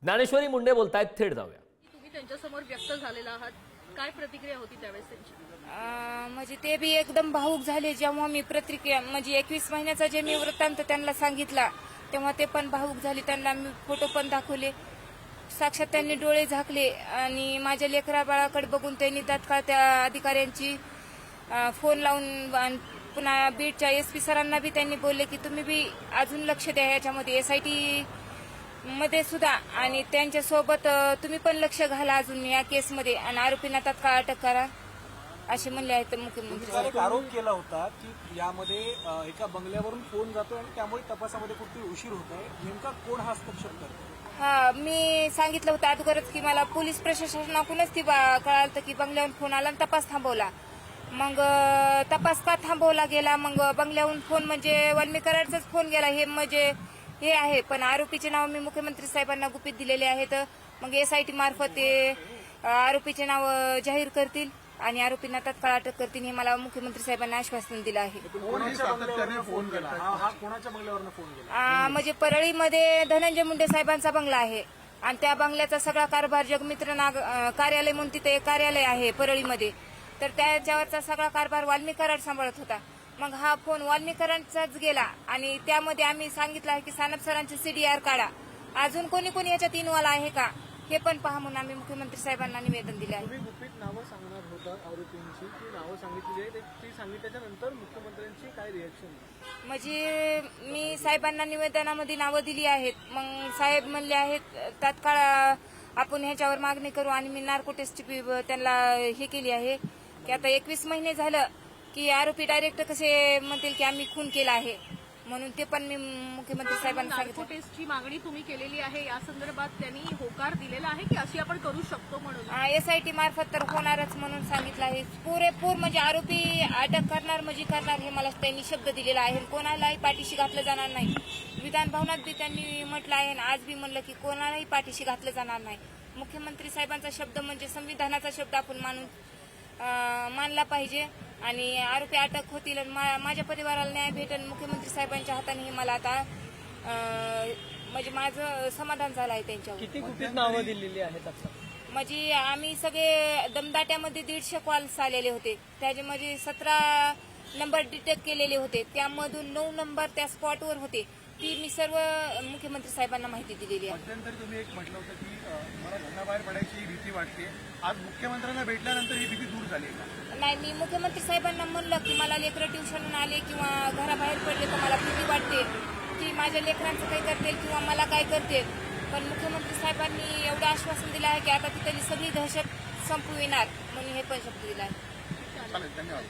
ज्ञानेश्वरी मुंडे बोलतायत, थेट जाऊया. तुम्ही त्यांच्यासमोर व्यक्त झालेला आहात, काय प्रतिक्रिया होती त्यावेळेस त्यांची? म्हणजे ते बी एकदम भावूक झाले जेव्हा मी प्रतिक्रिया म्हणजे 21 महिन्याचा जे मी वृत्तांत त्यांना सांगितला तेव्हा ते पण भावूक झाले. त्यांना मी फोटो पण दाखवले, साक्षात त्यांनी डोळे झाकले आणि माझ्या लेकरा बाळाकडे बघून त्यांनी तात्काळ त्या अधिकाऱ्यांची फोन लावून पुन्हा बीडच्या SP सरांना बी त्यांनी बोलले की तुम्ही बी अजून लक्ष द्या याच्यामध्ये SIT मध्ये सुद्धा आणि त्यांच्यासोबत तुम्ही पण लक्ष घाला अजून या केसमध्ये आणि आरोपींना तात्काळ अटक करा असे म्हणले आहेत मुख्यमंत्री. एक आरोप केला होता की यामध्ये एका बंगल्यावरून फोन जातोय आणि त्यामुळे तपासामध्ये कुठेतरी उशीर होत आहे. नेमका कोण हा हस्तक्षेप करतो? हा, मी सांगितलं होतं अगोदरच की मला पोलीस प्रशासनाकडूनच ती कळालं की बंगल्यावरून फोन आला आणि तपास थांबवला. मग तपास का थांबवला गेला? मग बंगल्यावरून फोन म्हणजे वाल्मीकरांचाच फोन गेला हे म्हणजे हे आहे. पण आरोपीचे नाव मी मुख्यमंत्री साहेबांना गुपित दिलेले आहेत. मग SIT मार्फत ते आरोपीचे नाव जाहीर करतील आणि आरोपींना तात्काळ अटक करतील हे मला मुख्यमंत्री साहेबांना आश्वासन दिलं आहे. कोणाच्या बंगल्यावरून फोन केला? हा कोणाच्या बंगल्यावरून फोन केला? म्हणजे परळीमध्ये धनंजय मुंडे साहेबांचा बंगला आहे आणि त्या बंगल्याचा सगळा कारभार जगमित्र कार्यालय म्हणून तिथे एक कार्यालय आहे परळीमध्ये, तर त्याच्यावरचा सगळा कारभार वाल्मीकराड सांभाळत होता. मग हा फोन वाल्मीकरांचाच गेला आणि त्यामध्ये आम्ही सांगितलं आहे की सानप सरांचे CDR काढा, अजून कोणी कोणी याच्यात इन्व्हॉल्व आहे का हे पण पहा म्हणून आम्ही मुख्यमंत्री साहेबांना निवेदन दिले आहे. तुम्ही गुपित नावं सांगणार होता आरोपींची, ती नावं सांगितली आहेत, ती सांगितल्याच्या नंतर मुख्यमंत्र्यांची काय रिएक्शन? म्हणजे मी साहेबांना निवेदनामध्ये नावं दिली आहेत. मग साहेब म्हणले आहेत तात्काळ आपण ह्याच्यावर मागणी करू आणि मी नार्को टेस्ट त्यांना हे केली आहे की आता 21 महिने झालं की आरोपी डायरेक्ट कसे म्हणतील की आम्ही खून केला आहे, म्हणून ते पण मी मुख्यमंत्री साहेबांना नार्को सांगितलं. टेस्टची मागणी तुम्ही केलेली आहे, या संदर्भात त्यांनी होकार दिलेला आहे की अशी आपण करू शकतो म्हणून? SIT मार्फत तर होणारच म्हणून सांगितलं आहे. पुरेपूर म्हणजे आरोपी अटक करणार म्हणजे करणार हे मला त्यांनी शब्द दिलेला आहे. कोणालाही पाठीशी घातलं जाणार नाही. विधान भवनात बी त्यांनी म्हटलं आहे आणि आज बी म्हणलं की कोणालाही पाठीशी घातलं जाणार नाही. मुख्यमंत्री साहेबांचा शब्द म्हणजे संविधानाचा शब्द आपण मानला पाहिजे आणि आरोपी अटक होतील आणि माझ्या परिवाराला न्याय भेटेल मुख्यमंत्री साहेबांच्या हाताने हे मला आता म्हणजे माझं समाधान झालं आहे त्यांच्यावर. किती गुपित नावं दिलेली आहेत आता? म्हणजे आम्ही सगळे दमदाट्यामध्ये 150 कॉल्स आलेले होते, त्याच्यामध्ये 17 नंबर डिटेक्ट केलेले होते, त्यामधून 9 नंबर त्या स्पॉटवर होते. ती मी सर्व मुख्यमंत्री साहेबांना माहिती दिलेली आहे. मध्यंतरी तुम्ही एक म्हटलं होतं की मला घराबाहेर पडायची भीती वाटते, आज मुख्यमंत्र्यांना भेटल्यानंतर ही भीती दूर झाली का? नाही, मी मुख्यमंत्री साहेबांना म्हणलं की मला लेकरं ट्युशनहून आले किंवा घराबाहेर पडले तर मला भीती वाटते की माझ्या लेकरांचं काही करतील किंवा मला काय करतील. पण मुख्यमंत्री साहेबांनी एवढं आश्वासन दिलं आहे की आता तिथली सगळी दहशत संपविणार म्हणून हे पण शब्द दिला आहे. धन्यवाद.